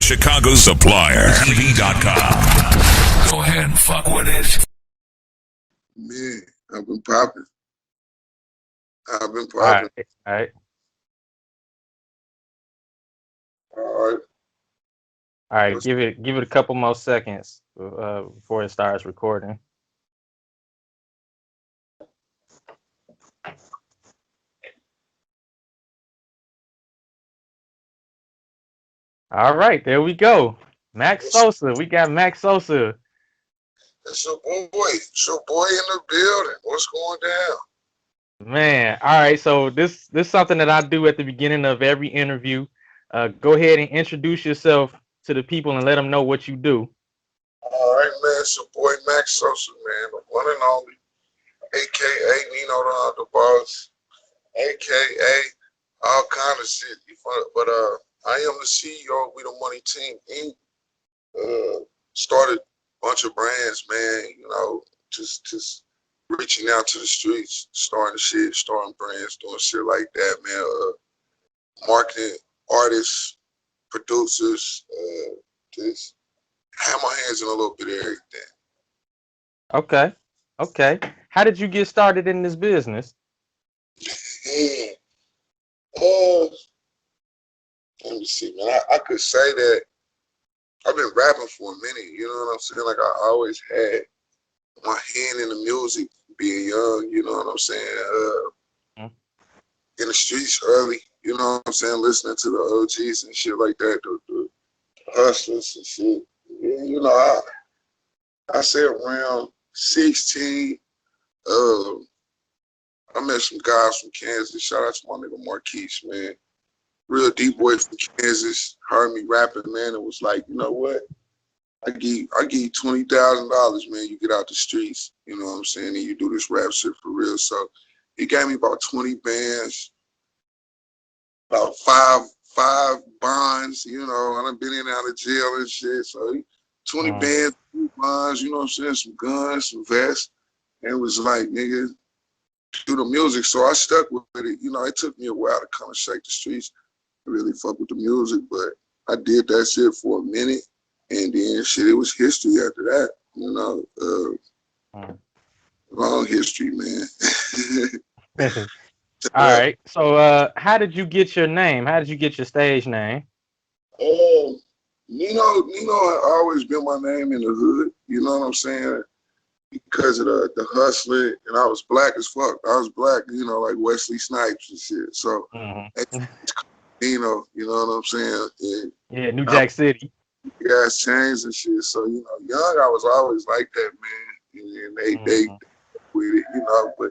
Chicago Supplier. TV.com. Go ahead and fuck with it. Man, I've been popping. All right. All right. All right. All right. Give it a couple more seconds before it starts recording. All right, there we go. Mac Sosa. We got Mac Sosa. It's your boy. It's your boy in the building. What's going down? Man, all right. So this is something that I do at the beginning of every interview. Go ahead and introduce yourself to the people and let them know what you do. All right, man. It's your boy Mac Sosa, man. The one and only, a.k.a. Nino The Underboss, a.k.a. all kind of shit. But I am the CEO of We The Money Team Inc. Started a bunch of brands, man. You know, just reaching out to the streets, starting shit, starting brands, doing shit like that, man. Marketing artists, producers, just have my hands in a little bit of everything. Okay. How did you get started in this business? Let me see, man. I could say that I've been rapping for a minute, you know what I'm saying? Like, I always had my hand in the music, being young, you know what I'm saying? In the streets early, you know what I'm saying? Listening to the OGs and shit like that, the hustlers and shit. Yeah, you know, I say around 16, I met some guys from Kansas. Shout out to my nigga Marquise, man. Real deep boy from Kansas. Heard me rapping, man. It was like, you know what? I give you $20,000, man. You get out the streets, you know what I'm saying? And you do this rap shit for real. So he gave me about 20 bands, about five bonds, you know. I done been in and out of jail and shit. So 20 bands, 2 bonds, you know what I'm saying? Some guns, some vests. And it was like, nigga, do the music. So I stuck with it. You know, it took me a while to kind of shake the streets, really fuck with the music, but I did that shit for a minute, and then shit, it was history after that, you know. Long history, man. All right. So how did you get your name? How did you get your stage name? Nino had always been my name in the hood, you know what I'm saying? Because of the hustling, and I was black as fuck. I was black, you know, like Wesley Snipes and shit. So Nino, you know what I'm saying? And yeah, New Jack City. Gas chains and shit. So, you know, young, I was always like that, man. And they with it, you know. But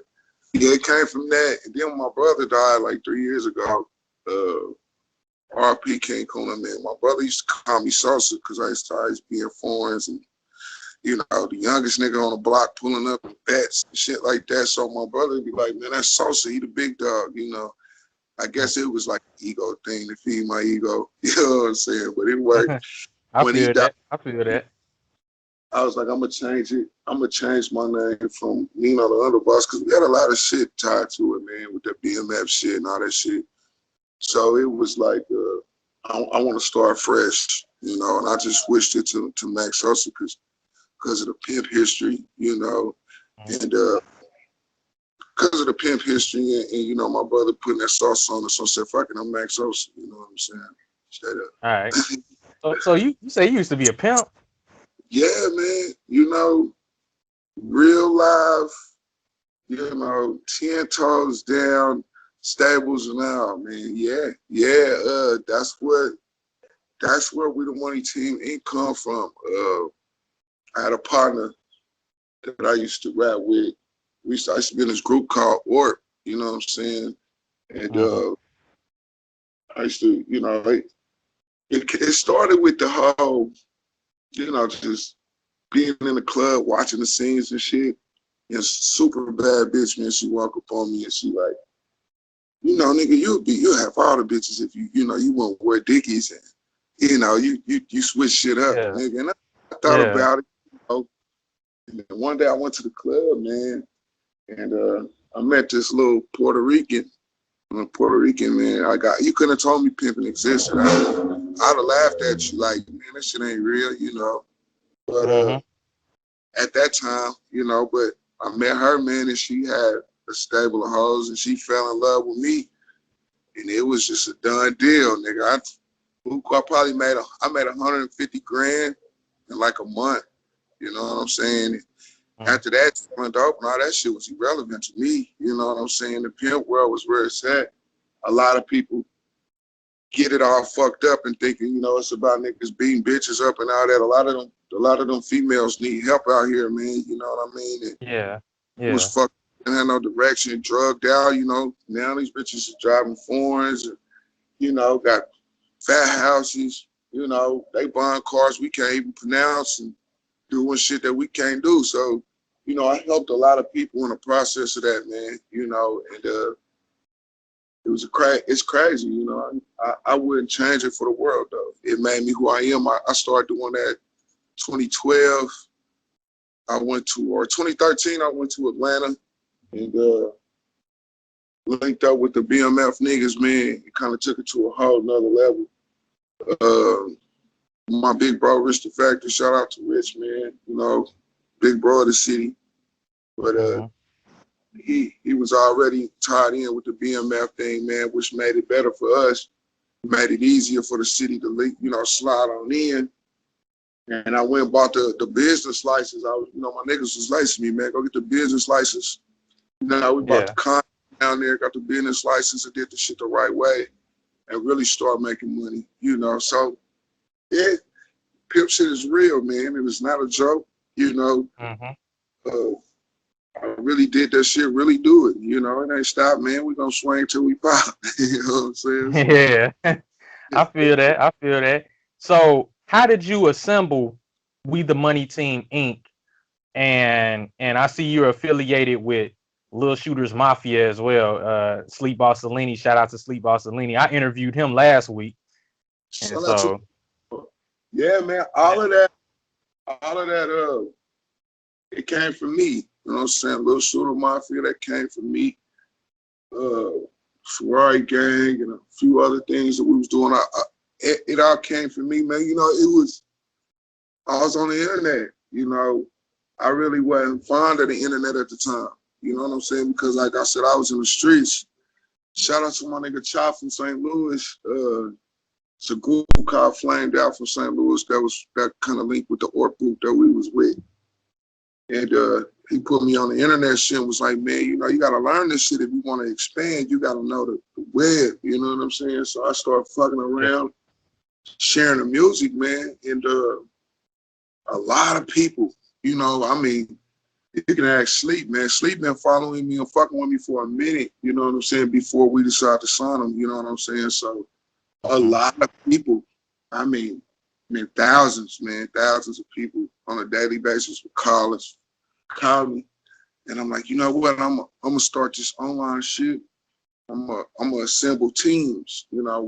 yeah, it came from that. And then when my brother died like 3 years ago, RP King Kuna, man. My brother used to call me Sosa because I used to always be in foreigns and, you know, the youngest nigga on the block pulling up and bets and shit like that. So my brother would be like, man, that's Sosa. He the big dog, you know. I guess it was like an ego thing to feed my ego. You know what I'm saying? But it worked. I feel that. I was like, I'm going to change it. I'm going to change my name from Nino The Underboss because we had a lot of shit tied to it, man, with the BMF shit and all that shit. So it was like, I want to start fresh, you know, and I just switched it to Mac Sosa because of the pimp history, you know, and because of the pimp history and, you know, my brother putting that sauce on it, so I said, fuck it, I'm Mac Sosa, you know what I'm saying? Straight up. All right. So you say you used to be a pimp? Yeah, man, you know, real live, you know, 10 toes down, stables and all, man. Yeah, that's where We The Money Team Inc. come from. I had a partner that I used to rap with. I used to be in this group called Orp, you know what I'm saying? And I used to, you know, it started with the whole, you know, just being in the club, watching the scenes and shit. And super bad bitch, man, she walk up on me and she like, you know, nigga, you'll have all the bitches if you know, you won't wear dickies and, you know, you switch shit up, nigga. And I thought about it, you know. And then one day I went to the club, man, and I met this little Puerto Rican I'm a Puerto Rican, man. You couldn't have told me pimping existed. I'd have laughed at you like, man, this shit ain't real, you know. But at that time, you know, but I met her, man, and she had a stable of hoes, and she fell in love with me, and it was just a done deal, nigga. I probably made 150 grand in like a month. You know what I'm saying? After that, selling dope and all that shit was irrelevant to me. You know what I'm saying? The pimp world was where it's at. A lot of people get it all fucked up and thinking, you know, it's about niggas beating bitches up and all that. A lot of them females need help out here, man. You know what I mean? Yeah. It was fucked. Didn't have no direction, drugged out. You know, now these bitches are driving foreigns and, you know, got fat houses. You know, they buying cars we can't even pronounce and doing shit that we can't do. So, you know, I helped a lot of people in the process of that, man. You know, and it's crazy. You know, I wouldn't change it for the world though. It made me who I am. I started doing that 2012. 2013. I went to Atlanta and linked up with the BMF niggas, man. It kind of took it to a whole nother level. My big bro, Rich the Factor, shout out to Rich, man. You know, big bro of the city. But he was already tied in with the BMF thing, man, which made it better for us. Made it easier for the city to, you know, slide on in. And I went and bought the business license. My niggas was lacing me, man. Go get the business license. You know, we bought the con down there, got the business license, and did the shit the right way, and really start making money. You know, so yeah, pimp shit is real, man. It is not a joke. You know, I really did that shit. Really do it. You know, it ain't stop, man. We gonna swing till we pop. You know what I'm saying? So, Yeah. I feel that. So how did you assemble We the Money Team Inc? And I see you're affiliated with Lil Shooter's Mafia as well. Sleep Boss Salini, shout out to Sleep Boss Salini. I interviewed him last week. And so yeah, man, all of that, it came from me. You know what I'm saying? Lil Shooter Mafia, that came from me. Ferrari Gang and a few other things that we was doing. It all came from me, man. You know, I was on the internet, you know. I really wasn't fond of the internet at the time. You know what I'm saying? Because like I said, I was in the streets. Shout out to my nigga Chop from St. Louis. It's a group called Flamed Out from St. Louis that kind of linked with the Orc group that we was with. And he put me on the internet shit and was like, man, you know, you got to learn this shit if you want to expand. You got to know the web, you know what I'm saying? So I started fucking around, sharing the music, man. And a lot of people, you know, I mean, you can ask Sleep, man. Sleep been following me and fucking with me for a minute, you know what I'm saying, before we decided to sign him, you know what I'm saying? So a lot of people, I mean, thousands of people on a daily basis would call me. And I'm like, you know what? I'm gonna start this online shit. I'm gonna assemble teams. You know,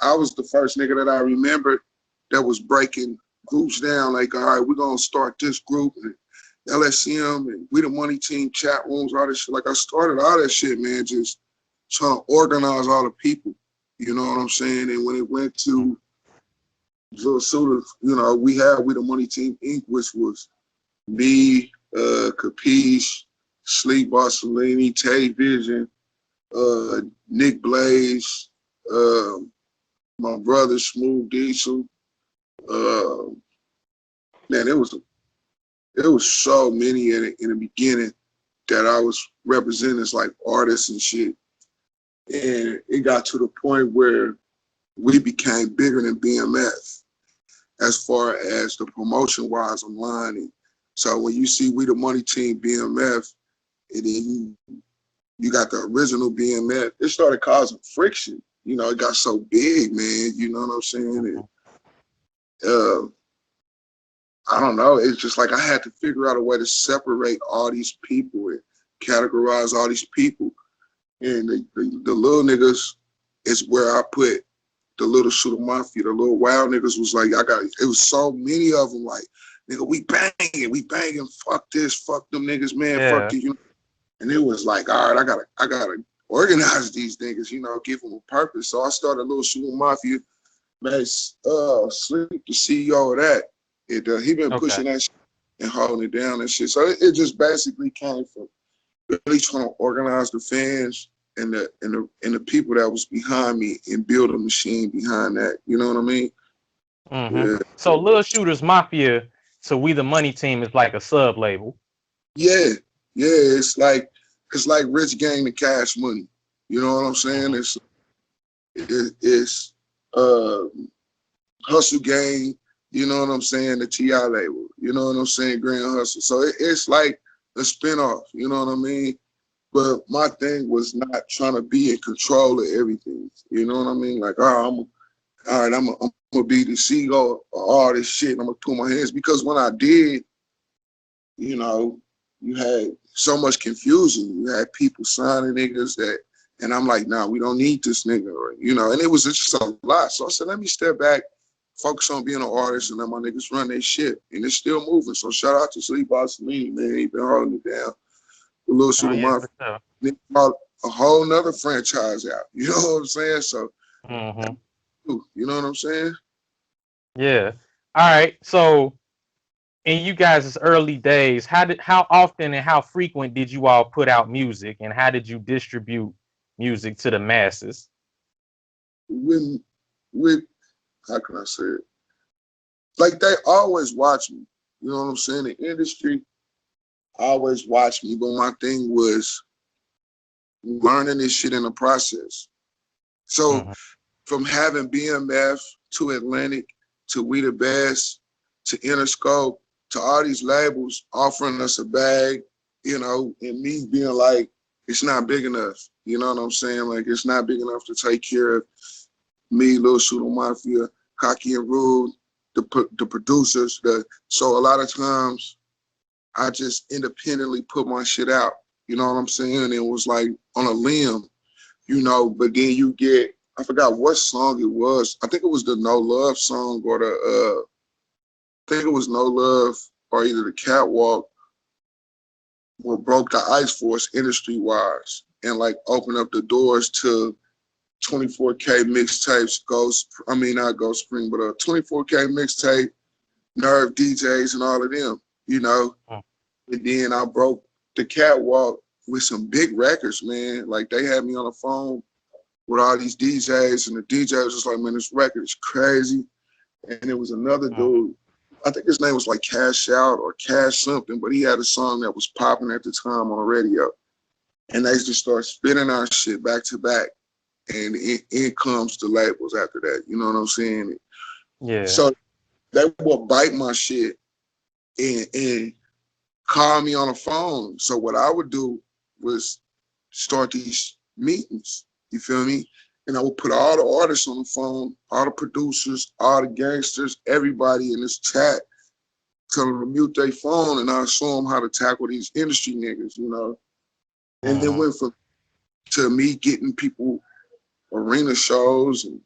I was the first nigga that I remember that was breaking groups down. Like, all right, we're gonna start this group and LSM and We the Money Team chat rooms, all this shit. Like, I started all that shit, man, just trying to organize all the people. You know what I'm saying? And when it went to sort of, you know, we had We the Money Team Inc., which was me, Capiche, Sleep Boss Salini, Tay Vision, Nick Blaze, my brother Smooth Diesel. Man, it was so many in the beginning that I was representing as like artists and shit. And it got to the point where we became bigger than BMF as far as the promotion wise online. And so when you see We the Money Team BMF, and then you got the original BMF, it started causing friction. You know, it got so big, man. You know what I'm saying? And, I don't know. It's just like I had to figure out a way to separate all these people and categorize all these people. And the little niggas is where I put the Little Shooter Mafia. The little wild niggas was like, it was so many of them like, nigga, we banging, fuck this, fuck them niggas, man, fuck you. And it was like, all right, I gotta organize these niggas, you know, give them a purpose. So I started Little Shooter Mafia. Man, Sleep, the CEO of that, he been pushing that shit and holding it down and shit. So it just basically came from really trying to organize the fans and the people that was behind me and build a machine behind that. You know what I mean? Yeah. So Little Shooters Mafia to We the Money Team is like a sub label. Yeah, it's like Rich Gang and Cash Money. You know what I'm saying? It's Hustle Gang. You know what I'm saying? The T.I. label. You know what I'm saying? Grand Hustle. So it's like a spinoff. You know what I mean? But my thing was not trying to be in control of everything. You know what I mean? Like, I'm gonna be the CEO of all this shit. I'm gonna put my hands, because when I did, you know, you had so much confusion. You had people signing niggas that, and I'm like, nah, we don't need this nigga, or, you know, and it was just a lot. So I said, let me step back, focus on being an artist, and let my niggas run their shit. And it's still moving. So shout out to Sleep Boss Lee, man. He been holding it down. A Little Shooter Mafia. They brought a whole nother franchise out. You know what I'm saying? So, you know what I'm saying? Yeah. All right. So in you guys' early days, how often and how frequent did you all put out music, and how did you distribute music to the masses? With how can I say it? Like, they always watch me. You know what I'm saying? The industry always watched me, but my thing was learning this shit in the process. So from having BMF to Atlantic to We the Best to Interscope to all these labels offering us a bag, you know, and me being like, it's not big enough. You know what I'm saying? Like, it's not big enough to take care of me, Lil Shooter Mafia, Cocky and Rude, the producers. So a lot of times I just independently put my shit out. You know what I'm saying? It was like on a limb, you know, but then you get, I forgot what song it was. I think it was the No Love song, or I think it was No Love, or either the Catwalk, what broke the ice for us industry-wise and like opened up the doors to 24K mixtapes, not Ghost Spring, but a 24K mixtape, Nerve DJs and all of them, you know. And then I broke the Catwalk with some big records, man. Like, they had me on the phone with all these DJs, and the DJ was just like, man, this record is crazy. And it was another dude, I think his name was like Cash Out or Cash something, but he had a song that was popping at the time on the radio. And they just started spinning our shit back to back. And in comes the labels after that. You know what I'm saying? Yeah. So they would bite my shit and call me on the phone. So what I would do was start these meetings. You feel me? And I would put all the artists on the phone, all the producers, all the gangsters, everybody in this chat, tell them to mute their phone, and I'll show them how to tackle these industry niggas, you know? And then went to me getting people arena shows and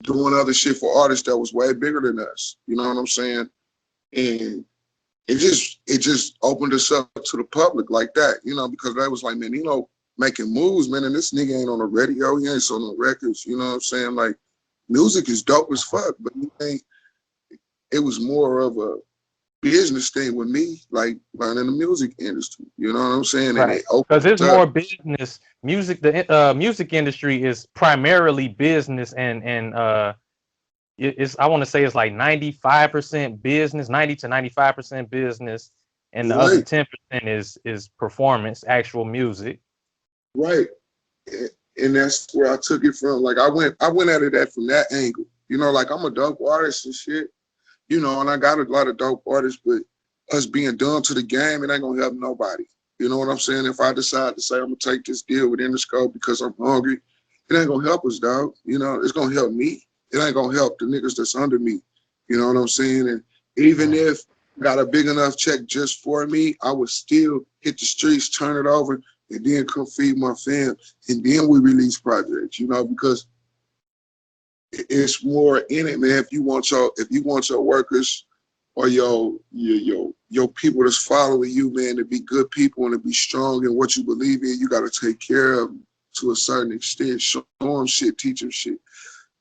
doing other shit for artists that was way bigger than us. You know what I'm saying? And it just opened us up to the public like that, you know, because they was like, man, Nino making moves, man, and this nigga ain't on the radio, he ain't on no records, you know what I'm saying? Like, music is dope as fuck, but it was more of a business thing with me, like learning the music industry, you know what I'm saying? Right. Because it's more business. Music, the music industry is primarily business, and it's, I want to say it's like 95% business, 90 to 95% business, and the other 10% is performance, actual music. Right. And that's where I took it from. Like, I went at it from that angle. You know, like, I'm a dope artist and shit, you know, and I got a lot of dope artists, but us being done to the game, it ain't gonna help nobody. You know what I'm saying? If I decide to say I'm gonna take this deal with Interscope because I'm hungry, it ain't gonna help us, dog. You know, it's gonna help me. It ain't gonna help the niggas that's under me. You know what I'm saying? And even if I got a big enough check just for me, I would still hit the streets, turn it over, and then come feed my fam. And then we release projects, you know, because it's more in it, man. If you want your workers or your people that's following you, man, to be good people and to be strong in what you believe in, you got to take care of them. to a certain extent, show them shit, teach them shit.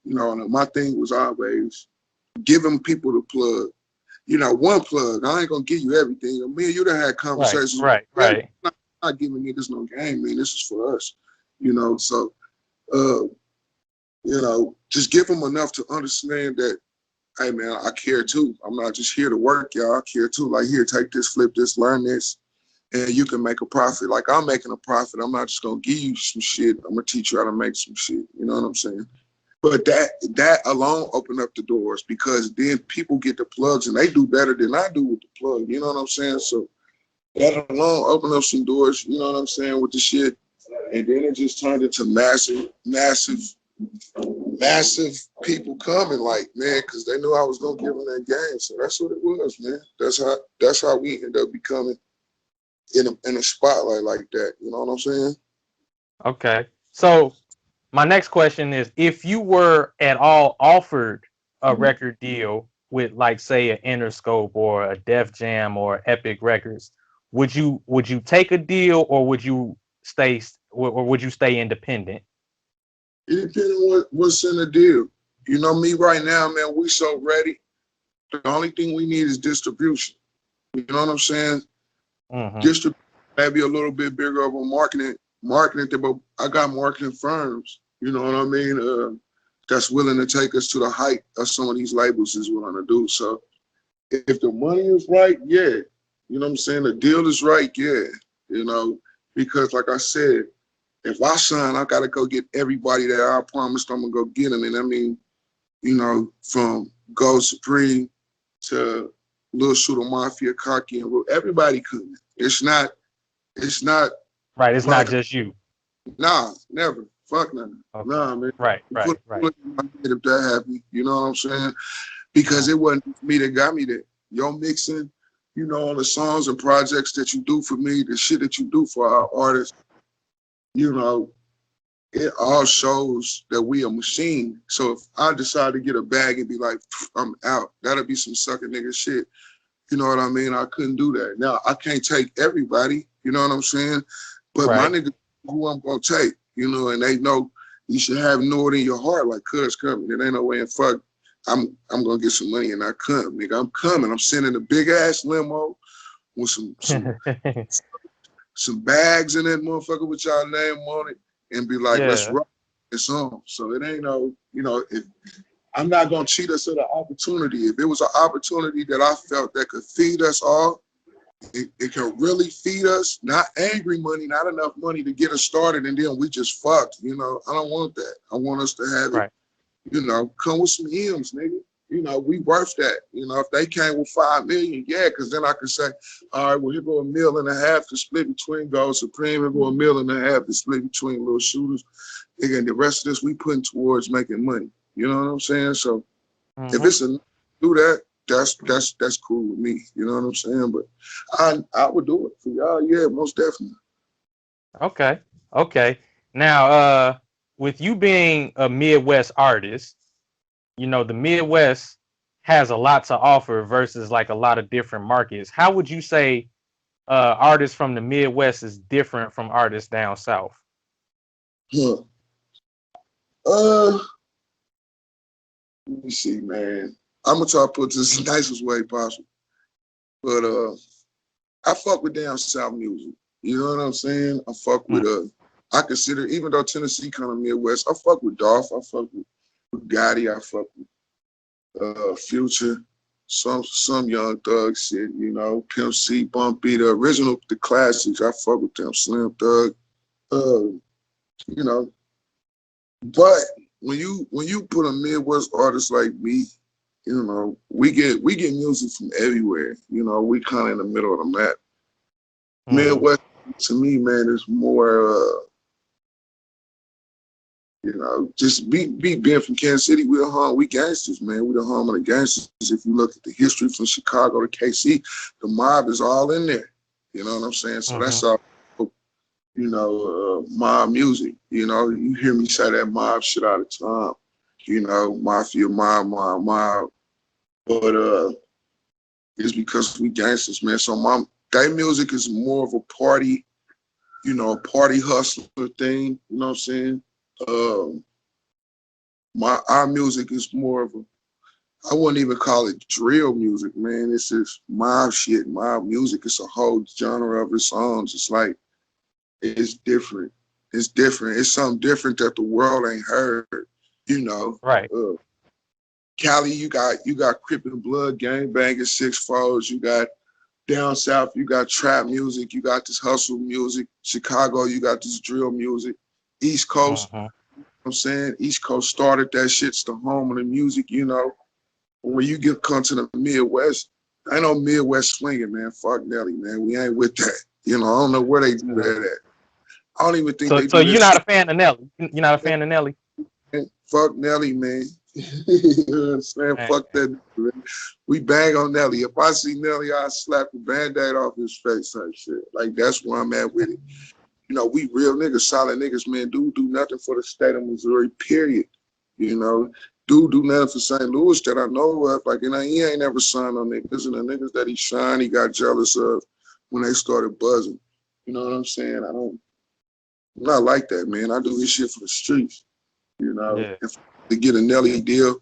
You know, and my thing was always giving people the plug. You know, one plug. I ain't gonna give you everything. Me and you done had conversations. Right. I'm not giving niggas no game, man. This is for us. You know, so you know, just give them enough to understand that, hey man, I care too. I'm not just here to work, y'all. I care too. Like, here, take this, flip this, learn this, and you can make a profit. Like, I'm making a profit. I'm not just gonna give you some shit. I'm gonna teach you how to make some shit. You know what I'm saying? But that alone opened up the doors, because then people get the plugs and they do better than I do with the plug. You know what I'm saying? So that alone opened up some doors, you know what I'm saying, with the shit. And then it just turned into massive people coming, like, man, because they knew I was gonna give them that game. So that's what it was, man. That's how we end up becoming in a spotlight like that. You know what I'm saying? Okay. So my next question is, if you were at all offered a record deal with, like, say, an Interscope or a Def Jam or Epic Records, would you take a deal, or would you stay independent? It depends on what's in the deal. You know me right now, man, we so ready. The only thing we need is distribution. You know what I'm saying? Distribution, maybe a little bit bigger of a marketing thing, but I got marketing firms, you know what I mean, that's willing to take us to the height of some of these labels is willing to do. So if the money is right, yeah. You know what I'm saying? The deal is right, yeah. You know, because like I said, if I sign, I got to go get everybody that I promised I'm going to go get them. And I mean, you know, from Gold Supreme to Lil Shooter Mafia, Cocky, and everybody coming. It's not right. It's like, not just you. Nah, never. Fuck nothing. Okay. Nah, man. Right. If that happened, you know what I'm saying? Because it wasn't me that got me there. Your mixing, you know, all the songs and projects that you do for me, the shit that you do for our artists, you know, it all shows that we a machine. So if I decide to get a bag and be like, I'm out, that'll be some sucker nigga shit. You know what I mean? I couldn't do that. Now, I can't take everybody, you know what I'm saying? But my nigga, who I'm gonna take, you know, and they know you should have know it in your heart, like, cuz coming. There ain't no way in fuck, I'm gonna get some money and I come, nigga. I'm coming. I'm sending a big ass limo with some bags in that motherfucker with y'all name on it, and be like, let's rock this on. So it ain't no, you know, if I'm not gonna cheat us of the opportunity. If it was an opportunity that I felt that could feed us all, it can really feed us, not angry money, not enough money to get us started and then we just fucked, you know. I don't want that. I want us to have it, you know, come with some M's, nigga. You know, we worth that. You know, if they came with 5 million, yeah, because then I could say, all right, well, here go $1.5 million to split between Gold Supreme, here go $1.5 million to split between Little Shooters. Again, the rest of this we putting towards making money. You know what I'm saying? So if it's a do that, that's cool with me. You know what I'm saying? But I would do it for y'all, yeah, most definitely. Okay. Now, with you being a Midwest artist, you know, the Midwest has a lot to offer versus like a lot of different markets. How would you say artists from the Midwest is different from artists down south? Let me see, man. I'm gonna try to put this in the nicest way possible. But I fuck with down south music. You know what I'm saying? I fuck with I consider, even though Tennessee kind of Midwest, I fuck with Dolph, I fuck with Gotti, I fuck with Future, some Young Thug shit, you know, Pimp C, Bumpy, the original, the classics, I fuck with them, Slim Thug, you know. But when you put a Midwest artist like me, you know, we get music from everywhere. You know, we kind of in the middle of the map. Midwest, to me, man, is more, you know, just being from Kansas City, we're home, we gangsters, man. We're the home of the gangsters. If you look at the history from Chicago to KC, the mob is all in there. You know what I'm saying? So that's all, you know, mob music. You know, you hear me say that mob shit all the time. You know, mafia, mob. But it's because we gangsters, man. So that music is more of a party a party hustler thing, you know what I'm saying? Our music is more of I wouldn't even call it drill music, man. It's just mob shit, mob music. It's a whole genre of its own. It's like, it's different. It's different. It's something different that the world ain't heard, Right. Cali, you got Crip and Blood, gangbanging, 6-4s. You got down south, you got trap music. You got this hustle music. Chicago, you got this drill music. East Coast, I'm saying, East Coast started that shit. It's the home of the music, When you come to the Midwest, I know Midwest swinging, man. Fuck Nelly, man. We ain't with that. I don't know where they do that at. I don't even think they do So you're that not shit. a fan of Nelly? You're not a fan of Nelly? Fuck Nelly, man. You know what I'm saying? Fuck that. Man. We bang on Nelly. If I see Nelly, I slap the Band-Aid off his face type shit. Like, that's where I'm at with it. We real niggas, solid niggas, man. Dude do nothing for the state of Missouri, period. Dude do nothing for St. Louis that I know of. Like, he ain't never signed on niggas. And the niggas that he signed, he got jealous of when they started buzzing. You know what I'm saying? I'm not like that, man. I do this shit for the streets. Yeah. If to get a Nelly deal,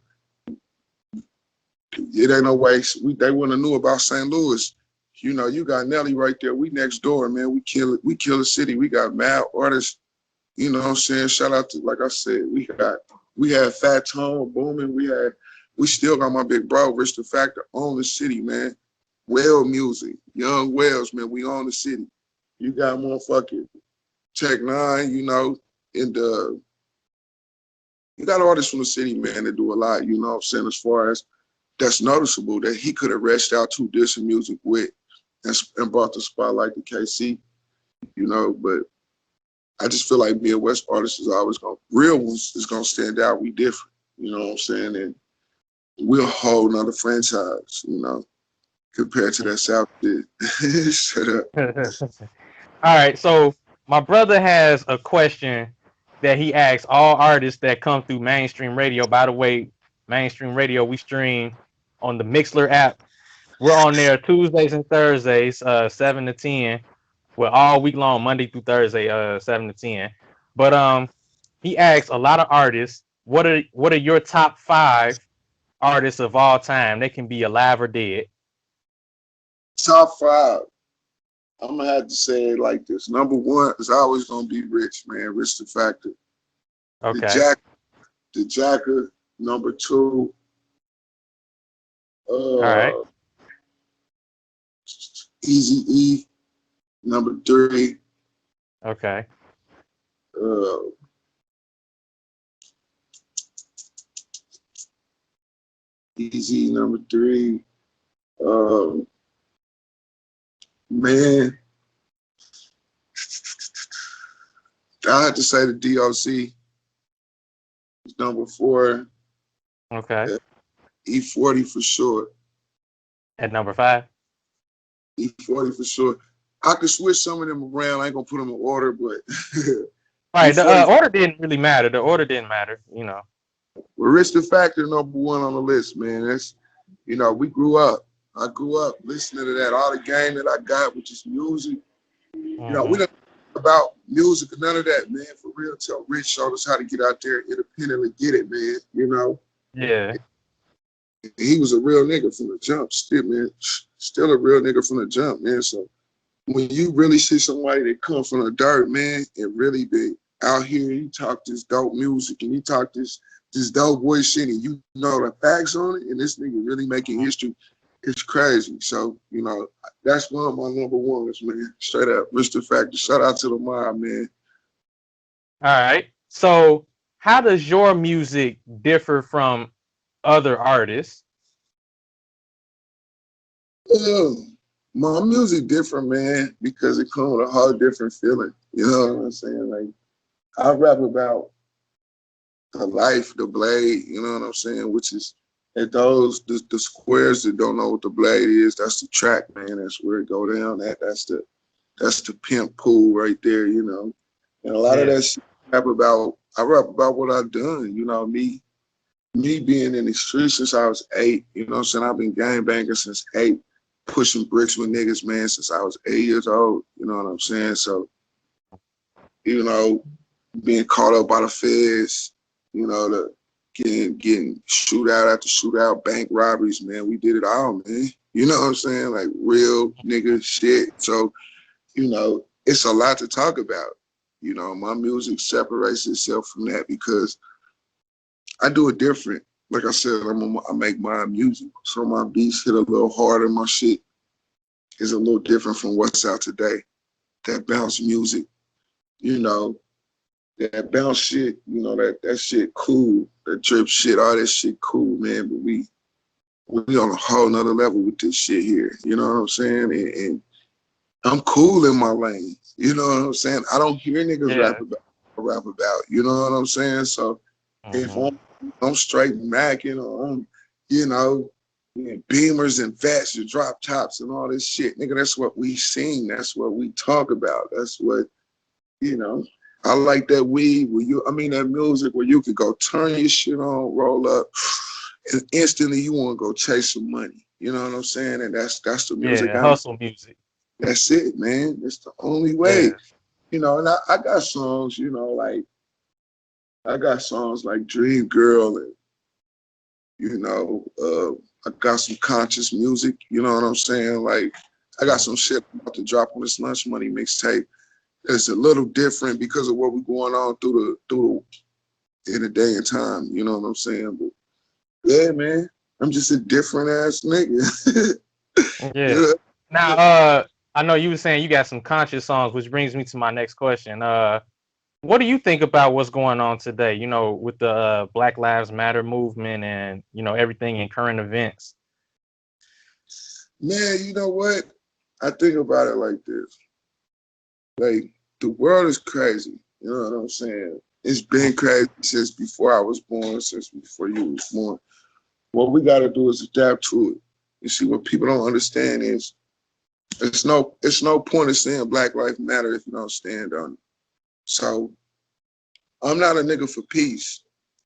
it ain't no way. They wouldn't have knew about St. Louis. You got Nelly right there. We next door, man. We kill it. We kill the city. We got mad artists. You know what I'm saying? Shout out to, like I said, we had Fat Tone booming. We still got my big bro, Rich the Factor, own the city, man. Well music, Young Wells, man. We own the city. You got motherfucking Tech Nine, and you got artists from the city, man, that do a lot, you know what I'm saying, as far as that's noticeable that he could have reached out to dissing music with and brought the spotlight to KC, but I just feel like Midwest artists is always real ones is gonna stand out. We different, you know what I'm saying? And we're a whole nother franchise, compared to that South shit. Shut up. All right, so my brother has a question that he asks all artists that come through mainstream radio. By the way, mainstream radio, we stream on the Mixler app. We're on there Tuesdays and Thursdays, 7 to 10. We're all week long, Monday through Thursday, 7 to 10. But he asks a lot of artists, what are your top 5 artists of all time? They can be alive or dead. Top 5. I'm gonna have to say it like this. Number 1 is always gonna be Rich, man. Rich the Factor. Okay. The Jacker. Number 2. All right. Easy E. Number 3. Okay. Easy number 3. Man, I had to say the DOC is number 4. Okay. E40 for sure. At number 5. E40 for sure. I could switch some of them around. I ain't gonna put them in order, but Right. The order didn't really matter. The order didn't matter. Well, Rich the Factor number 1 on the list, man. That's we grew up. I grew up listening to that. All the game that I got, which is music. We don't about music or none of that, man. For real, tell Rich showed us how to get out there independently, get it, man. Yeah. He was a real nigga from the jump, still, man. Still a real nigga from the jump, man. So when you really see somebody that come from the dirt, man, and really be out here, he talk this dope music and he talk this dope voice shit, and the facts on it, and this nigga really making history. It's crazy. So, that's one of my number 1s, man. Straight up. Mr. Factor. Shout out to the mob, man. All right. So how does your music differ from other artists? My music different, man, because it comes with a whole different feeling. You know what I'm saying? Like, I rap about the life, the blade, you know what I'm saying? Which is at the squares that don't know what the blade is, that's the track, man. That's where it go down. That's the pimp pool right there, And a lot of that shit I rap about what I've done, me being in the streets since I was 8, you know what I'm saying? I've been gangbanging since 8, pushing bricks with niggas, man, since I was 8 years old, you know what I'm saying? So you know, being caught up by the feds, you know, the getting shootout after shootout, bank robberies, man. We did it all, man. You know what I'm saying? Like real nigga shit. So, you know, it's a lot to talk about. You know, my music separates itself from that because I do it different. Like I said, I make my music. So my beats hit a little harder. My shit is a little different from what's out today. That bounce music, you know, that bounce shit, you know, that shit cool. That drip shit, all that shit cool, man. But we on a whole nother level with this shit here. You know what I'm saying? And I'm cool in my lane. You know what I'm saying? I don't hear niggas rap about. You know what I'm saying? So if I'm straight Mac, you know, I'm, you know, Beamers and vets and drop tops and all this shit, nigga. That's what we sing. That's what we talk about. That's what, you know. I like that weed that music where you could go turn your shit on, roll up, and instantly you want to go chase some money. You know what I'm saying? And that's the music. Yeah, hustle music. That's it, man. It's the only way. Yeah. You know, and I got songs, you know, like I got songs like Dream Girl and, you know, I got some conscious music, you know what I'm saying? Like I got some shit about to drop on this Lunch Money mixtape. It's a little different because of what we're going on through in the day and time, you know what I'm saying? But yeah, man, I'm just a different ass nigga. Yeah. Now, I know you were saying you got some conscious songs, which brings me to my next question. What do you think about what's going on today, you know, with the Black Lives Matter movement and, you know, everything in current events? Man, you know what? I think about it like this. Like, the world is crazy. You know what I'm saying? It's been crazy since before I was born, since before you was born. What we got to do is adapt to it. You see, what people don't understand is it's no point of saying Black Lives Matter if you don't stand on it. So I'm not a nigga for peace.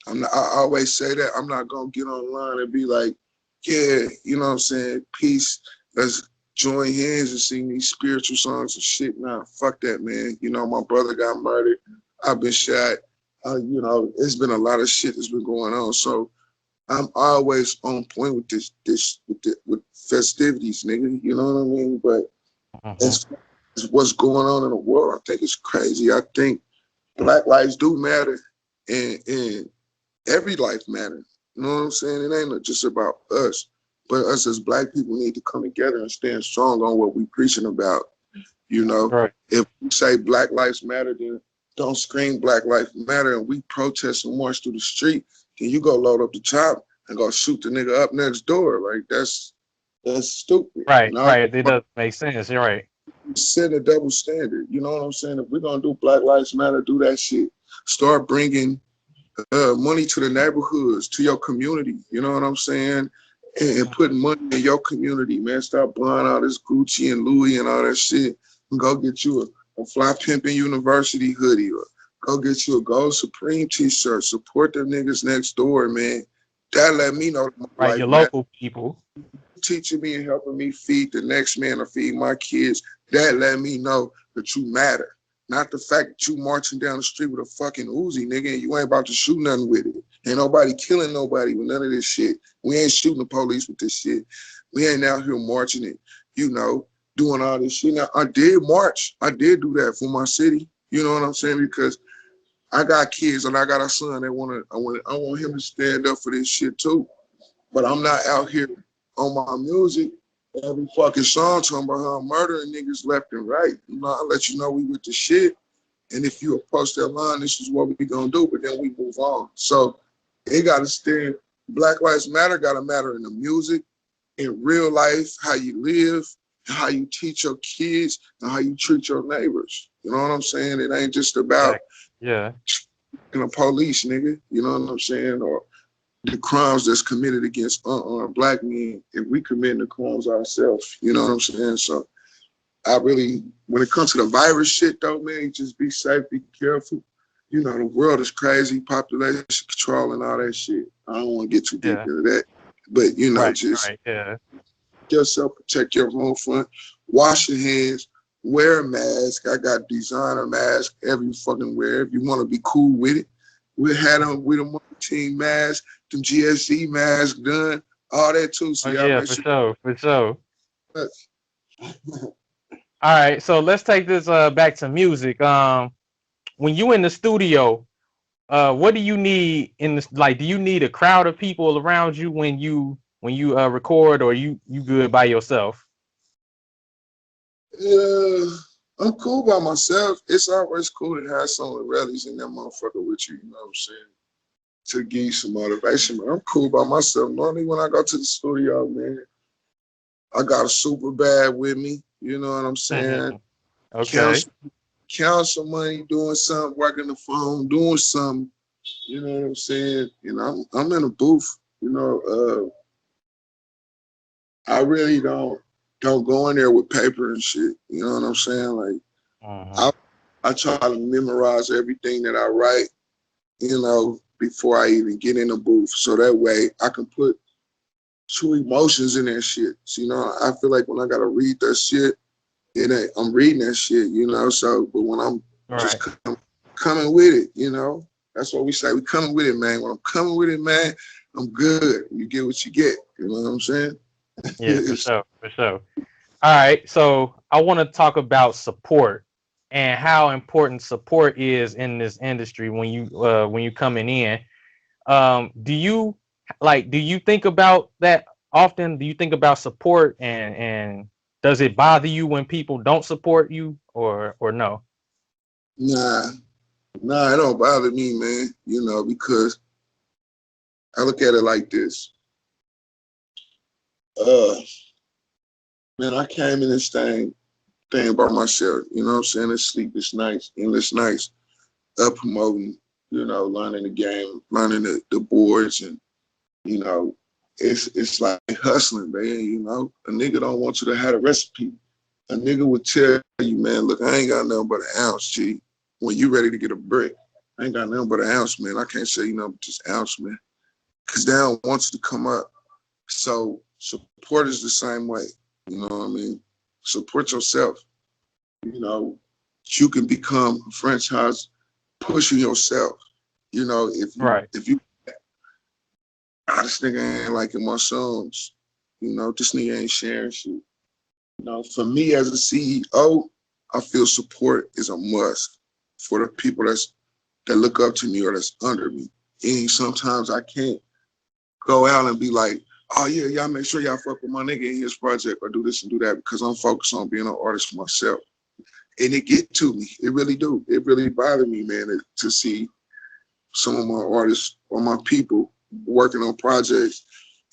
I always say that. I'm not going to get online and be like, yeah, you know what I'm saying, peace, let's join hands and sing these spiritual songs and shit. Nah, fuck that, man. You know, my brother got murdered. I've been shot. You know, it's been a lot of shit that's been going on. So I'm always on point with festivities, nigga. You know what I mean? But as far as what's going on in the world, I think it's crazy. I think Black lives do matter, and every life matters. You know what I'm saying? It ain't just about us, but us as Black people need to come together and stand strong on what we preaching about. You know, Right. If we say Black lives matter, then don't scream Black lives matter, and we protest and march through the street. Then you go load up the chop and go shoot the nigga up next door. Like that's stupid. Right, You know? right. It does make sense. You're right. Set a double standard. You know what I'm saying? If we're gonna do Black Lives Matter, do that shit. Start bringing money to the neighborhoods, to your community. You know what I'm saying? And putting money in your community, man. Stop buying all this Gucci and Louis and all that shit. And go get you a fly Pimping University hoodie, or go get you a Gold Supreme t-shirt. Support them niggas next door, man. That let me know that my Right, life your matters. local people. Teaching me and helping me feed the next man or feed my kids, that let me know that you matter. Not the fact that you marching down the street with a fucking Uzi, nigga, and you ain't about to shoot nothing with it. Ain't nobody killing nobody with none of this shit. We ain't shooting the police with this shit. We ain't out here marching it, you know, doing all this shit. Now, I did march. I did do that for my city. You know what I'm saying? Because I got kids and I got a son that I want him to stand up for this shit too. But I'm not out here on my music every fucking song talking about how I'm murdering niggas left and right. You know, I'll let you know we with the shit. And if you approach that line, this is what we gonna do, but then we move on. So it gotta stand. Black Lives Matter gotta matter in the music, in real life, how you live, how you teach your kids, and how you treat your neighbors. You know what I'm saying? It ain't just about Yeah. the police, nigga. You know what I'm saying? Or the crimes that's committed against unarmed Black men, if we commit the crimes ourselves. You know what I'm saying? So I really, when it comes to the virus shit though, man, just be safe, be careful. You know, the world is crazy, population control and all that shit. I don't want to get too deep into that. But, you know, just Yeah. yourself, protect your home front, wash your hands, wear a mask. I got designer mask every fucking wear. If you want to be cool with it, we had them with a team mask, them GSC masks done, all that too. So Oh y'all yeah, make for sure. sure, for sure. All right, so let's take this back to music. When you in the studio, what do you need in this? Like, do you need a crowd of people around you when you record, or you good by yourself? I'm cool by myself. It's always cool to have some rallies in that motherfucker with you. You know what I'm saying? To give you some motivation, but I'm cool by myself. Normally when I go to the studio, man, I got a super bad with me. You know what I'm saying? Okay. Count some money, doing something, working the phone, doing something. You know what I'm saying? You know, I'm in a booth. You know, I really don't go in there with paper and shit. You know what I'm saying? Like I try to memorize everything that I write. You know, before I even get in the booth, so that way I can put true emotions in that shit. So, you know, I feel like when I gotta read that shit, I'm reading that shit, you know. So, but when I'm just coming with it, you know, that's what we say. We coming with it, man. When I'm coming with it, man, I'm good. You get what you get. You know what I'm saying? Yeah, for sure, for sure. All right, so I want to talk about support and how important support is in this industry when you coming in. Do you think about that often? Do you think about support, and does it bother you when people don't support you, or no? Nah, it don't bother me, man. You know, because I look at it like this. Man, I came in this thing by myself. You know what I'm saying? It's sleepless nights, endless nights, up promoting, you know, learning the game, learning the boards, and you know, it's like hustling, man. You know, a nigga don't want you to have a recipe. A nigga would tell you, man, look, I ain't got nothing but an ounce, G. When you ready to get a brick, I ain't got nothing but an ounce, man. I can't say you nothing but just ounce, man, because they don't want you to come up. So support is the same way. You know what I mean? Support yourself. You know, you can become a franchise pushing yourself. You know, Right. if you this nigga ain't liking my songs, you know, this nigga ain't sharing shit. You know, for me as a CEO, I feel support is a must for the people that look up to me or that's under me. And sometimes I can't go out and be like, oh yeah, y'all make sure y'all fuck with my nigga in his project or do this and do that, because I'm focused on being an artist myself. And it get to me. It really do. It really bothered me, man, to see some of my artists or my people working on projects,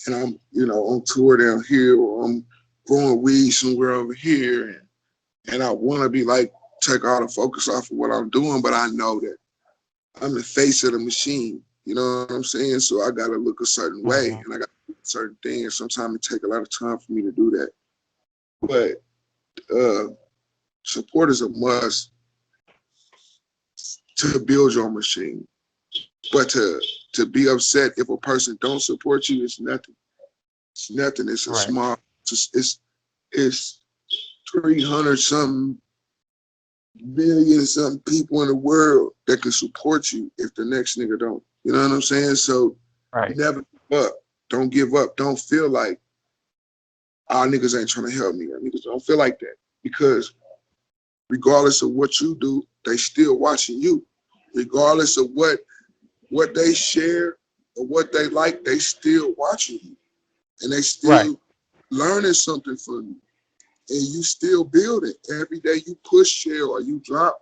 and I'm, you know, on tour down here, or I'm growing weed somewhere over here, and I want to be like, take all the focus off of what I'm doing, but I know that I'm the face of the machine. You know what I'm saying? So I got to look a certain way, and I got to do certain things. Sometimes it take a lot of time for me to do that. But support is a must to build your machine. But to be upset if a person don't support you, it's nothing. It's nothing. It's a small. It's 300 something million something people in the world that can support you if the next nigga don't. You know what I'm saying? So never give up. Don't give up. Don't feel like our niggas ain't trying to help me. Our niggas don't feel like that, because regardless of what you do, they still watching you. Regardless of what they share or what they like, they still watching you, and they still learning something from you, and you still build it. Every day you push share or you drop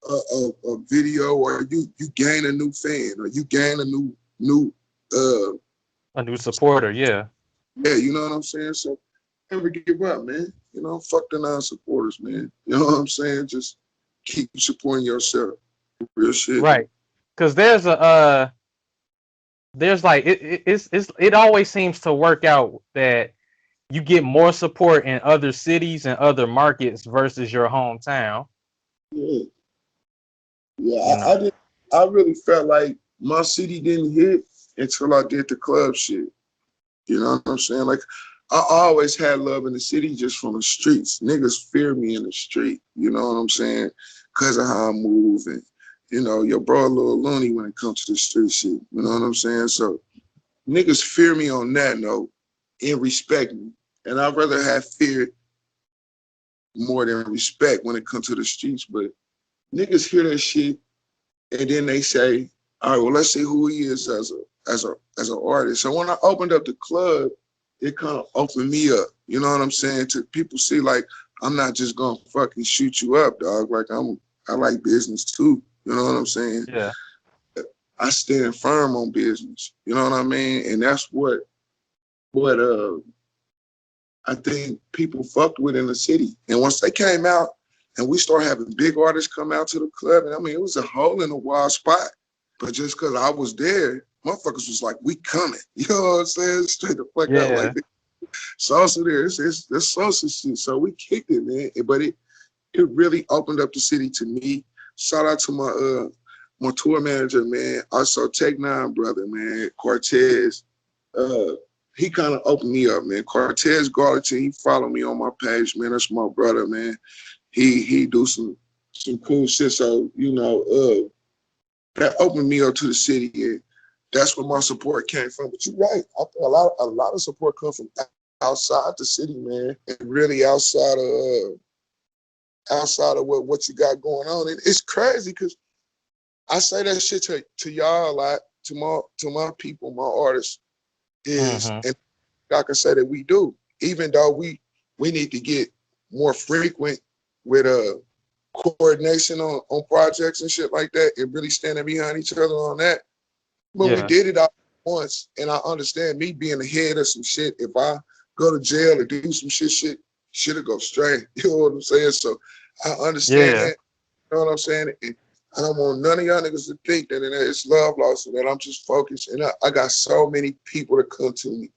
a video, or you gain a new fan, or you gain a new A new supporter, yeah. Yeah, you know what I'm saying? So never give up, man. You know, fuck the non-supporters, man. You know what I'm saying? Just keep supporting yourself. Real shit. Right. Because there's like it always seems to work out that you get more support in other cities and other markets versus your hometown. Yeah, I really felt like my city didn't hit until I did the club shit. You know what I'm saying? Like, I always had love in the city just from the streets. Niggas fear me in the street. You know what I'm saying? Because of how I move and, you know, your bro a little loony when it comes to the street shit. You know what I'm saying? So niggas fear me on that note and respect me. And I'd rather have fear more than respect when it comes to the streets. But niggas hear that shit and then they say, all right, well, let's see who he is as an artist. So when I opened up the club, it kind of opened me up. You know what I'm saying? To people see, like, I'm not just gonna fucking shoot you up, dog. Like I like business too. You know what I'm saying? Yeah. I stand firm on business. You know what I mean? And that's what I think people fucked with in the city. And once they came out and we started having big artists come out to the club, and I mean, it was a hole in a wild spot. But just because I was there, motherfuckers was like, we coming. You know what I'm saying? Straight the fuck out like this. Sosa there, it's Sosa shit. So we kicked it, man. But it really opened up the city to me. Shout out to my tour manager, man. Also Tech Nine brother, man, Cortez. He kind of opened me up, man. Cortez Garlington, he followed me on my page, man. That's my brother, man. He do some cool shit. So, you know, that opened me up to the city, and that's where my support came from. But you're right. I think a lot of support comes from outside the city, man, and really outside of what you got going on. And it's crazy because I say that shit to y'all a lot, to my people, my artists, and I can say that we do, even though we need to get more frequent with coordination on projects and shit like that, and really standing behind each other on that. But we did it all once, and I understand me being the head of some shit. If I go to jail or do some shit'll go straight. You know what I'm saying? So I understand that. You know what I'm saying? And I don't want none of y'all niggas to think that it's love lost and that I'm just focused. And I got so many people to come to me.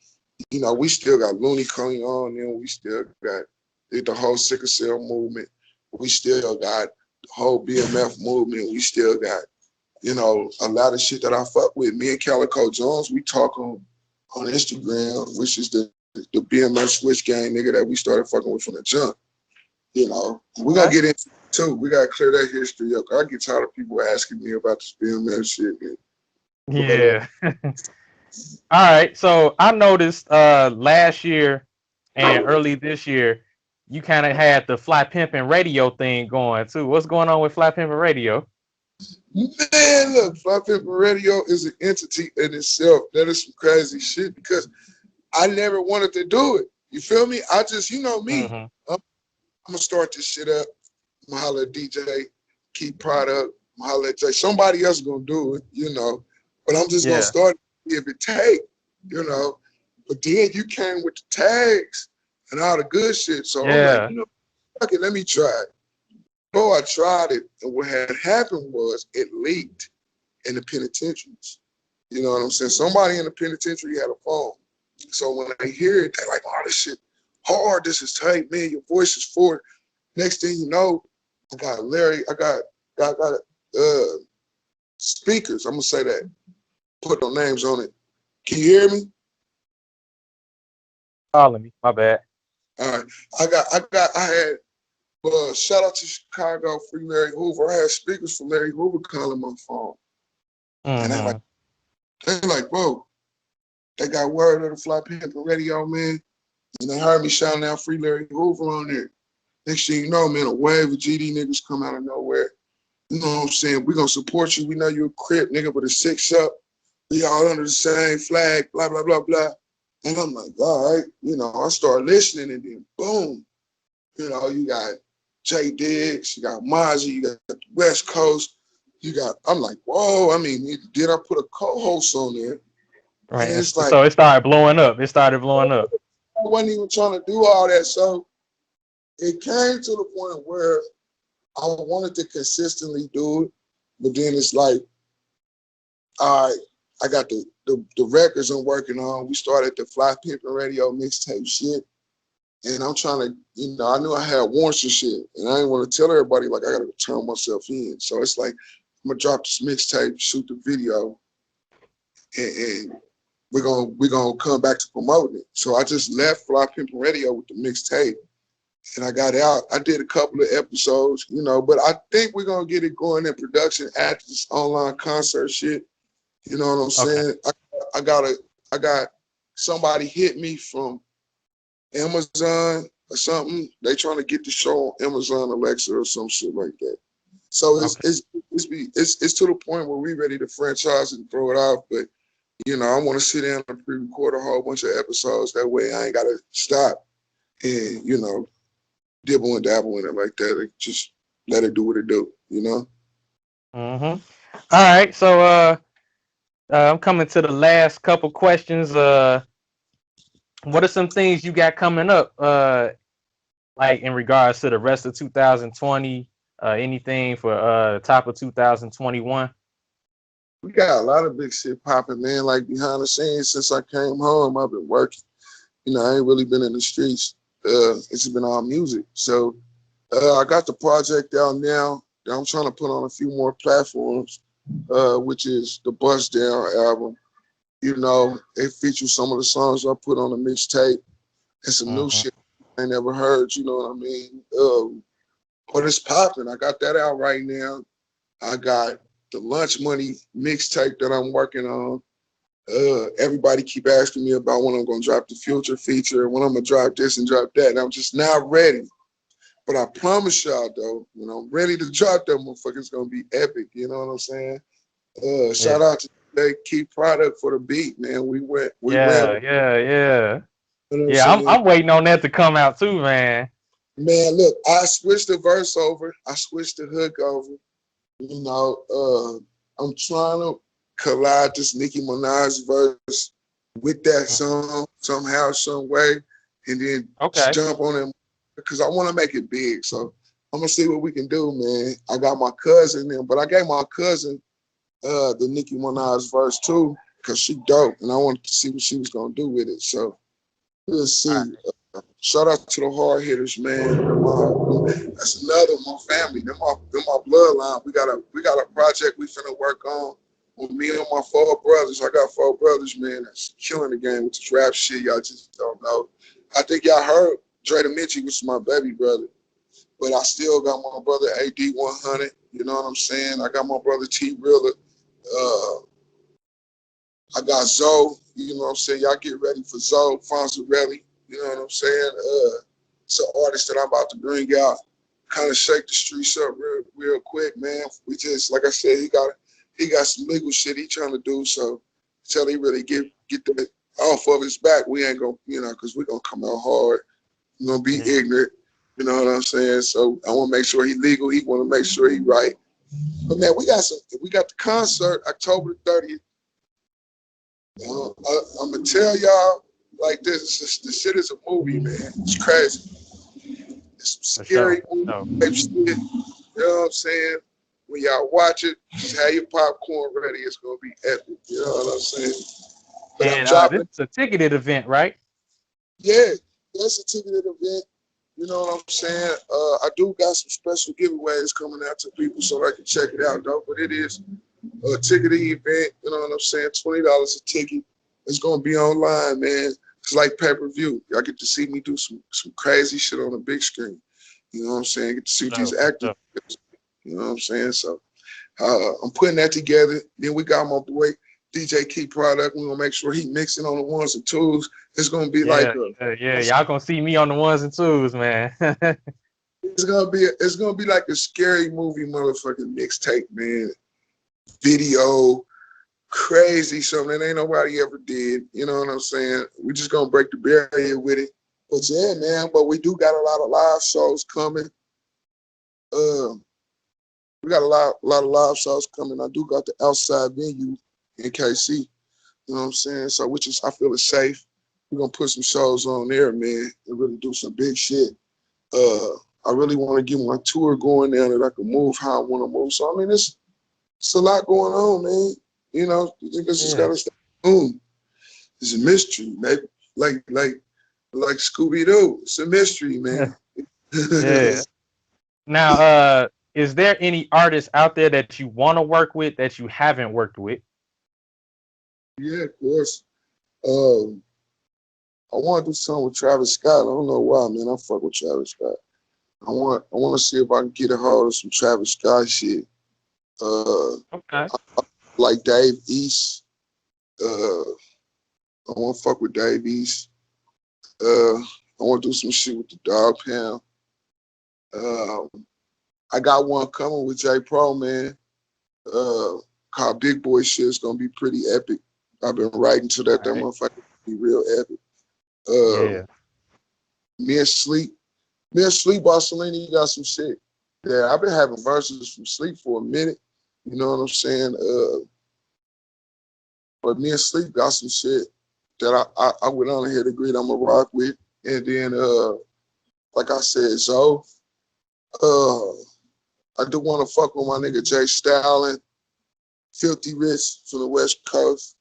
You know, we still got Looney coming on, and we still got the whole sickle cell movement. We still got the whole BMF movement. We still got, you know, a lot of shit that I fuck with. Me and Calico Jones, we talk on Instagram, which is the BMF switch gang nigga that we started fucking with from the jump. You know, we're gonna get into it too. We gotta clear that history up. I get tired of people asking me about this BMF shit, man. Yeah. All right. So I noticed last year and early this year, you kind of had the Fly Pimping Radio thing going too. What's going on with Fly Pimping Radio? Man, look, Fly Pimping Radio is an entity in itself. That is some crazy shit because I never wanted to do it. You feel me? I just, you know me. I'm gonna start this shit up. I'm gonna holler at DJ, keep product, I'm gonna holler at Jay. Somebody else gonna do it, you know. But I'm just gonna start it if it take, you know. But then you came with the tags and all the good shit. So I'm like, you know, fuck it, let me try it. Before I tried it, and what had happened was it leaked in the penitentiaries. You know what I'm saying? Somebody in the penitentiary had a phone. So when they hear it, they're like, oh, this shit hard, this is tight, man, your voice is forward. Next thing you know, I got speakers, I'm gonna say that. Put no names on it. Can you hear me? Calling me, my bad. All right. I had shout out to Chicago, Free Larry Hoover. I had speakers for Larry Hoover calling my phone. And they're like, bro, they got word of the Fly Pimping Radio, man. And they heard me shouting out Free Larry Hoover on there. Next thing you know, man, a wave of GD niggas come out of nowhere. You know what I'm saying? We gonna support you. We know you a Crip nigga with a 6 up. We all under the same flag, blah, blah, blah, blah. And I'm like, all right. You know, I start listening and then boom. You know, you got Jay Diggs, you got Mozzie, you got the West Coast. I'm like, whoa, I mean, did I put a co-host on there? Right. And it's like, so it started blowing up. I wasn't even trying to do all that. So it came to the point where I wanted to consistently do it, but then it's like, all right, I got the records I'm working on. We started the Fly Pimping Radio mixtape shit. And I'm trying to, you know, I knew I had warrants and shit. And I didn't want to tell everybody, like, I got to turn myself in. So it's like, I'm going to drop this mixtape, shoot the video, and we're gonna come back to promoting it. So I just left Fly Pimping Radio with the mixtape, and I got out. I did a couple of episodes, you know, but I think we're gonna get it going in production after this online concert shit. You know what I'm saying? I got somebody hit me from Amazon or something. They trying to get the show on Amazon Alexa or some shit like that. So it's to the point where we ready to franchise and throw it off. But you know, I want to sit down and pre-record a whole bunch of episodes. That way, I ain't gotta stop and you know dibble and dabble in it like that. Like, just let it do what it do. You know. All right, so I'm coming to the last couple questions. What are some things you got coming up? Like in regards to the rest of 2020, anything for top of 2021? We got a lot of big shit popping, man. Like behind the scenes, since I came home, I've been working. You know, I ain't really been in the streets. It's been all music. So I got the project out now that I'm trying to put on a few more platforms, which is the Bust Down album. You know, it features some of the songs I put on the mixtape and some new shit I ain't never heard, you know what I mean? But it's popping. I got that out right now. I got the Lunch Money mixtape that I'm working on. Everybody keep asking me about when I'm gonna drop the Future feature, when I'm gonna drop this and drop that. And I'm just not ready. But I promise y'all though, when I'm ready to drop that motherfucker, it's gonna be epic. You know what I'm saying? Shout out to the key product for the beat, man. We ran. You know what I'm saying? I'm waiting on that to come out too, man. Man, look, I switched the verse over. I switched the hook over. You know, I'm trying to collide this Nicki Minaj verse with that song somehow, some way, and then jump on it because I want to make it big. So I'm gonna see what we can do, man. I got my cousin there, but I gave my cousin the Nicki Minaj verse too because she dope, and I wanted to see what she was gonna do with it. So we'll see. Shout out to the hard hitters, man. That's another my family. They're my bloodline. We got a project we finna work on with me and my 4 brothers. I got 4 brothers, man. That's killing the game with this rap shit. Y'all just don't know. I think y'all heard Dre DaMinchi, which is my baby brother. But I still got my brother AD 100. You know what I'm saying? I got my brother T Rilla. I got Zoe. You know what I'm saying? Y'all get ready for Zoe Fonzarelli. You know what I'm saying? It's an artist that I'm about to bring out, kind of shake the streets up real quick, man. We just, like I said, he got some legal shit he trying to do. So until he really get the off of his back, we ain't gonna, you know, because we're gonna come out hard. We're gonna be ignorant. You know what I'm saying? So I want to make sure he legal. He want to make sure he right. But man, we got the concert October 30th. I'm gonna tell y'all like this. The shit is a movie, man. It's crazy. It's some scary movie type shit. You know what I'm saying? When y'all watch it, just have your popcorn ready. It's gonna be epic. You know what I'm saying? But And this is a ticketed event, right? Yeah, that's a ticketed event. You know what I'm saying? I do got some special giveaways coming out to people so they can check it out, though. But it is a ticketed event. You know what I'm saying? $20 a ticket. It's gonna be online, man. It's like pay-per-view. Y'all get to see me do some crazy shit on the big screen. You know what I'm saying? Get to see these actors. You know what I'm saying? So I'm putting that together. Then we got my boy DJ Key Product. We're gonna make sure he mixing on the ones and twos. It's gonna be y'all gonna see me on the ones and twos, man. It's gonna be like a scary movie motherfucking mixtape, man. Video, crazy, something that ain't nobody ever did. You know what I'm saying? We just gonna break the barrier with it. But yeah, man. But we do got a lot of live shows coming. We got a lot of live shows coming. I do got the outside venue in KC. You know what I'm saying? So I feel it's safe. We're gonna put some shows on there, man, and really do some big shit. I really want to get my tour going now that I can move how I want to move. So I mean, it's a lot going on, man. You know, you think just gotta stay tuned. It's a mystery, maybe like Scooby-Doo. It's a mystery, man. Yeah. Now, is there any artists out there that you want to work with that you haven't worked with? Yeah, of course. I want to do something with Travis Scott. I don't know why, man. I fuck with Travis Scott. I want to see if I can get a hold of some Travis Scott shit. Okay. Like Dave East. I want to fuck with Dave East. I want to do some shit with the Dog Pound. I got one coming with J Pro, man. Called Big Boy Shit. It's gonna be pretty epic. I've been writing to that. That motherfucker be real epic. Yeah. Me and Sleep Barcelona got some shit. Yeah, I've been having verses from Sleep for a minute. You know what I'm saying? But me and Sleep got some shit that I went on ahead agreed I'm gonna rock with. And then like I said, Zoe, I do want to fuck with my nigga Jay Stalin, Filthy Rich from the West Coast.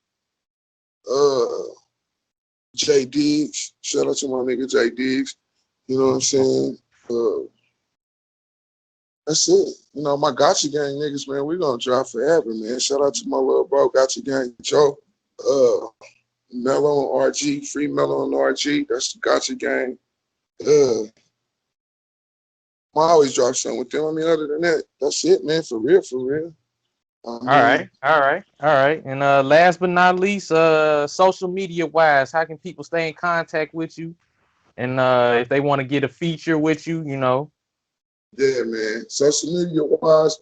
Jay Diggs, shout out to my nigga Jay Diggs. You know what I'm saying? That's it. You know, my Gotcha Gang niggas, man, we gonna drop forever, man. Shout out to my little bro, Gotcha Gang Joe. Mello on RG, Free Mello on RG. That's the Gotcha Gang. I always drop something with them. I mean, other than that, that's it, man. For real, for real. All right. And last but not least, social media wise, how can people stay in contact with you? And if they want to get a feature with you, you know. Yeah, man. Social media wise,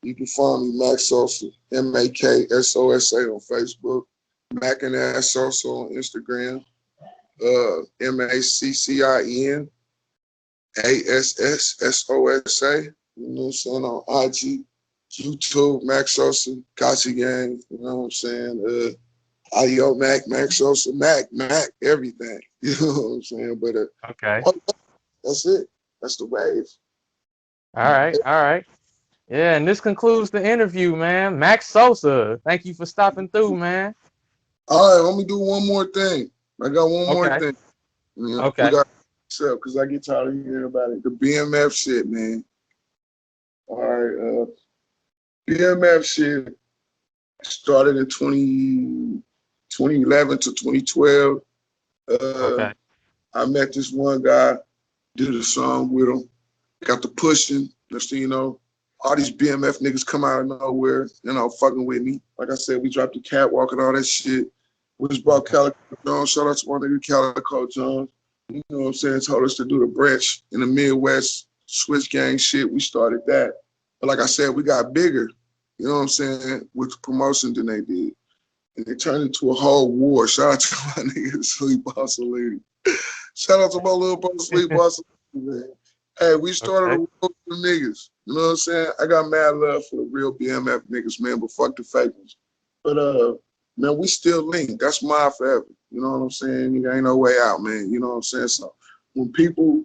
you can find me Mac Sosa, MAKSOSA on Facebook, Mac and Ass Sosa on Instagram, MACCIN ASSSOSA, you know what I'm saying, on IG, YouTube, Mac Sosa, Gotcha Gang, you know what I'm saying, Audio Mac, Mac Sosa, Mac, everything, you know what I'm saying, but okay, that's it, that's the wave. All right. Yeah, and this concludes the interview, man. Mac Sosa, thank you for stopping through, man. All right, let me do one more thing. I got one more thing. You know, okay. We got because I get tired of hearing about it. The BMF shit, man. All right, BMF shit started in 2011 to 2012. I met this one guy, did a song with him, got the pushing. Next thing you know, all these BMF niggas come out of nowhere, you know, fucking with me. Like I said, we dropped the catwalk and all that shit. We just brought Calico Jones. Shout out to my nigga Calico Jones. You know what I'm saying? Told us to do the branch in the Midwest Switch Gang shit. We started that. But like I said, we got bigger, you know what I'm saying, with the promotion than they did. And it turned into a whole war. Shout out to my nigga Sleep Bossa Lady. Shout out to my little bro Sleep Bossa Lady, man. Hey, we started a war with the niggas. You know what I'm saying? I got mad love for the real BMF niggas, man, but fuck the fake ones. But man, we still linked. That's mine forever. You know what I'm saying? There ain't no way out, man. You know what I'm saying? So when people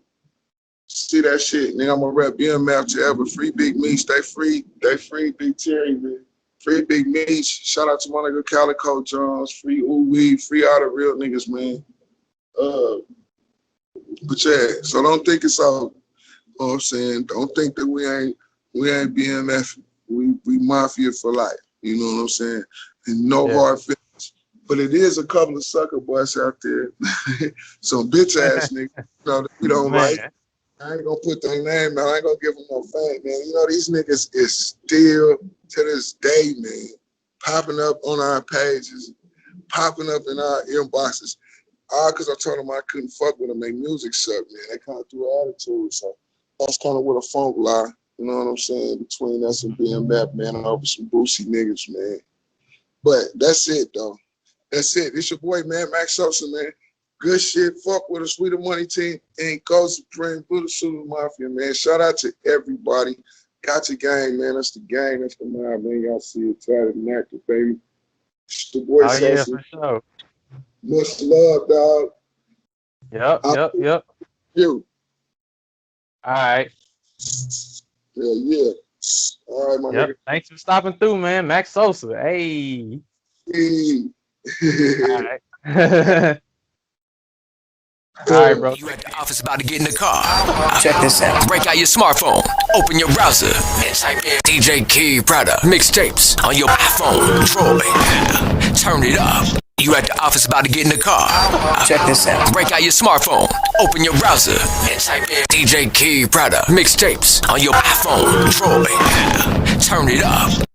see that shit, nigga, I'm gonna rep BMF forever. Free Big Meech, they free Big Terry, man. Free Big Meech. Shout out to my nigga Calico Jones. Free Ooh-Wee. Free all the real niggas, man. But yeah, so don't think it's all, you know what I'm saying? Don't think that we ain't BMF. We mafia for life. You know what I'm saying? And no hard feelings. But it is a couple of sucker boys out there. Some bitch ass niggas, you know, that we don't like. I ain't gonna put their name out. I ain't gonna give them no fame, man. You know, these niggas is still, to this day, man, popping up on our pages, popping up in our inboxes. All because I told them I couldn't fuck with them. Their music sucked, man. They kind of threw an attitude. So that's kind of where the funk lie. You know what I'm saying? Between us and BMF, man, over some boosie niggas, man. But that's it, though. That's it. It's your boy, man, Mac Sosa, man. Good shit. Fuck with a Sweeter Money team. And Go Supreme, Blue Sugar Mafia, man. Shout out to everybody. Gotcha Gang, man. That's the gang. That's the mob, man. Y'all see it. Tatted and active, baby. It's the boy Sosa. Yeah, for sure. Much love, dog. Yep. You. All right. Yeah. All right, my nigga. Thanks for stopping through, man. Mac Sosa. Hey. All right. All right, bro. You at the office about to get in the car. Check this out. Break out your smartphone, open your browser, and type in DJ Key Prada mixtapes on your iPhone, Droid. Turn it up. You at the office about to get in the car. Check this out. Break out your smartphone, open your browser, and type in DJ Key Prada mixtapes on your iPhone. Troy. Turn it up.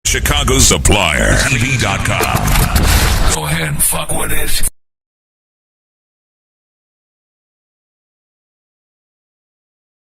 Chicago Supplier TV.com. Go ahead and fuck with it.